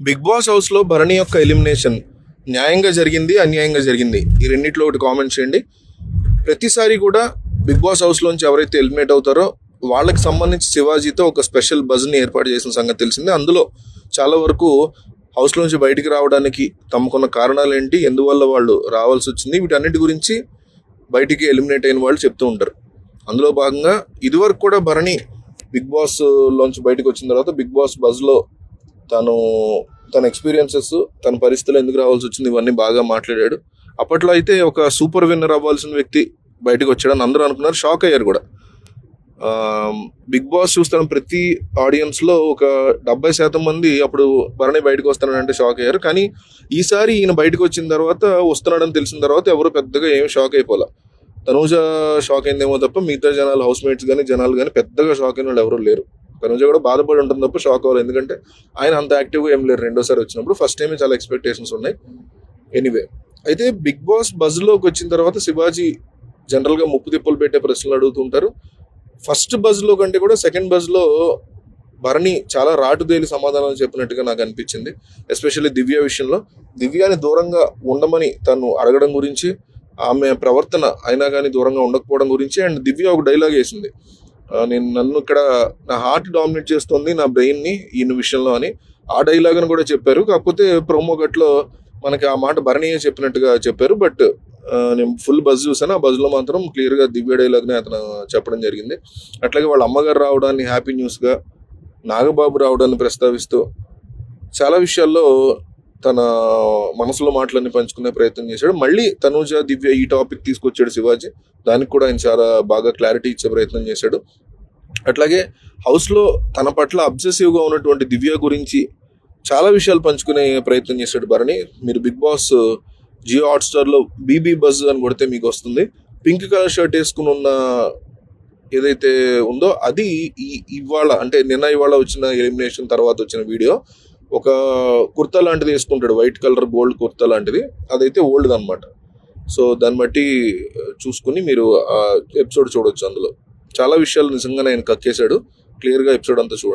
Big boss house లో భరణి యొక్క elimination న్యాయంగా జరిగింది, అన్యాయంగా జరిగింది, ఈ రెండిట్లో ఒకటి కామెంట్ చేయండి. ప్రతిసారి కూడా బిగ్ బాస్ హౌస్ లోంచి ఎవరైతే ఎలిమినేట్ అవుతారో వాళ్ళకి సంబంధించి శివాజీతో ఒక స్పెషల్ బజ్ని ఏర్పాటు చేసిన సంగతి తెలిసిందే. అందులో చాలా వరకు హౌస్ లోంచి బయటికి రావడానికి తమకున్న కారణాలు ఏంటి, ఎందువల్ల వాళ్ళు రావాల్సి వచ్చింది, వీటన్నిటి గురించి బయటికి ఎలిమినేట్ అయిన వాళ్ళు చెప్తూ ఉంటారు. అందులో భాగంగా ఇదివరకు కూడా భరణి బిగ్ బాస్ లోంచి బయటకు వచ్చిన తర్వాత బిగ్ బాస్ బజ్లో తన ఎక్స్పీరియన్సెస్, తన పరిస్థితులు ఎందుకు రావాల్సి వచ్చింది, ఇవన్నీ బాగా మాట్లాడాడు. అప్పట్లో అయితే ఒక సూపర్ విన్నర్ అవ్వాల్సిన వ్యక్తి బయటకు వచ్చాడని అందరూ అనుకున్నారు, షాక్ అయ్యారు కూడా. బిగ్ బాస్ చూస్తున్న ప్రతి ఆడియన్స్లో ఒక 70% మంది అప్పుడు భరణి బయటకు వస్తానంటే షాక్ అయ్యారు. కానీ ఈసారి ఈయన బయటకు వచ్చిన తర్వాత, వస్తున్నాడని తెలిసిన తర్వాత ఎవరు పెద్దగా ఏం షాక్ అయిపోలే. తనూజ షాక్ అయిందేమో తప్ప మిగతా జనాలు, హౌస్ మేట్స్ కానీ జనాలు కానీ పెద్దగా షాక్ అయిన వాళ్ళు ఎవరు లేరు. తనూజ కూడా బాధపడి ఉంటుంది తప్ప షాక్ అవ్వాలి, ఎందుకంటే ఆయన అంత యాక్టివ్గా ఏం లేరు రెండోసారి వచ్చినప్పుడు. ఫస్ట్ టైమే చాలా ఎక్స్పెక్టేషన్స్ ఉన్నాయి. ఎనీవే, అయితే బిగ్ బాస్ బజ్లోకి వచ్చిన తర్వాత శివాజీ జనరల్గా ముప్పు తిప్పలు పెట్టే ప్రశ్నలు అడుగుతుంటారు. ఫస్ట్ బజ్లో కంటే కూడా సెకండ్ బజ్లో భరణి చాలా రాటుదేలి సమాధానాలు చెప్పినట్టుగా నాకు అనిపించింది. ఎస్పెషల్లీ దివ్య విషయంలో, దివ్యాని దూరంగా ఉండమని తను అడగడం గురించి, ఆమె ప్రవర్తన అయినా కానీ దూరంగా ఉండకపోవడం గురించి. అండ్ దివ్య ఒక డైలాగ్ వేసింది, నన్ను ఇక్కడ నా హార్ట్ డామినేట్ చేస్తుంది, నా బ్రెయిన్ని ఈయన విషయంలో అని. ఆ డైలాగ్ను కూడా చెప్పారు. కాకపోతే ప్రోమో గట్లో మనకి ఆ మాట భరణియే చెప్పినట్టుగా చెప్పారు. బట్ నేను ఫుల్ బజ్ చూసాను, ఆ బజ్లో మాత్రం క్లియర్గా దివ్య డైలాగ్ని అతను చెప్పడం జరిగింది. అట్లాగే వాళ్ళ అమ్మగారు రావడాన్ని హ్యాపీ న్యూస్గా, నాగబాబు రావడాన్ని ప్రస్తావిస్తూ చాలా విషయాల్లో తన మనసులో మాటలన్నీ పంచుకునే ప్రయత్నం చేశాడు. మళ్ళీ తనూజ, దివ్య ఈ టాపిక్ తీసుకొచ్చాడు శివాజీ. దానికి కూడా ఆయన చాలా బాగా క్లారిటీ ఇచ్చే ప్రయత్నం చేశాడు. అట్లాగే హౌస్లో తన పట్ల అబ్సెసివ్గా ఉన్నటువంటి దివ్య గురించి చాలా విషయాలు పంచుకునే ప్రయత్నం చేశాడు భరణి. మీరు బిగ్ బాస్ జియో హాట్స్టార్లో బీబీ బజ్ అని కొడితే మీకు వస్తుంది. పింక్ కలర్ షర్ట్ వేసుకుని ఉన్న ఏదైతే ఉందో అది ఇవాళ, అంటే ఇవాళ వచ్చిన ఎలిమినేషన్ తర్వాత వచ్చిన వీడియో. ఒక కుర్తా లాంటిది వేసుకుంటాడు, వైట్ కలర్ గోల్డ్ కుర్తా లాంటిది. అదైతే ఓల్డ్ అనమాట. సో దాన్ని బట్టి చూసుకుని మీరు ఆ ఎపిసోడ్ చూడొచ్చు. అందులో చాలా విషయాలు నిజంగానే ఆయన కక్కేశాడు. క్లియర్గా ఎపిసోడ్ అంతా చూడండి.